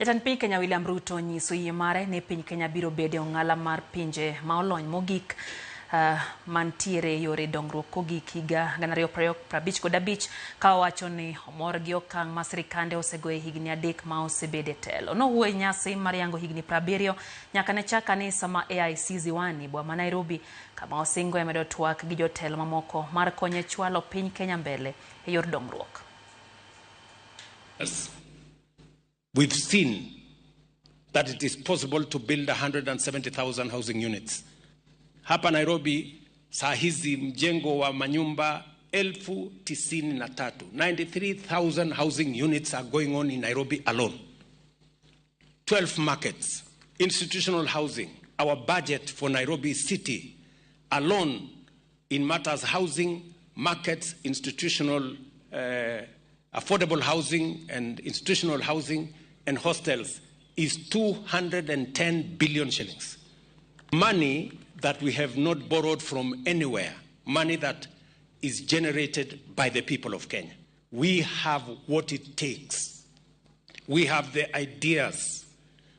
Jatend piny Kenya William Ruto nyiso yie mare ni piny Kenya biro bedo ong'ala mar pinje ma olony mogik mantiere yore dongruok kogik higa 2055 ka owacho ni omor gi okang' ma sirikande osego e higni 3 ma osebede telo. Nowuoyo nyasi mar yango higni 70 nyaka ne chak kanisa ma AIC Ziwani boma ma Nairobi kama osingo e medo twak gi jotelo mamoko mar konyo chwalo piny Kenya mbele e yor dongruok. We've seen that it is possible to build 170,000 housing units. Hapa Nairobi, saa hizi mjengo wa manyumba 93,000. 93,000 housing units are going on in Nairobi alone. 12 markets, institutional housing. Our budget for Nairobi city alone in matters housing, markets, institutional affordable housing and institutional housing and hostels is 210 billion shillings. Money that we have not borrowed from anywhere, money that is generated by the people of Kenya. We have what it takes. We have the ideas.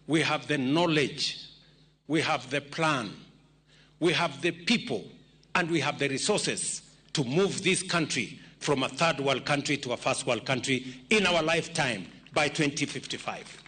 We have the knowledge. We have the plan. We have the people, and we have the resources to move this country from a third world country to a first world country in our lifetime by 2055.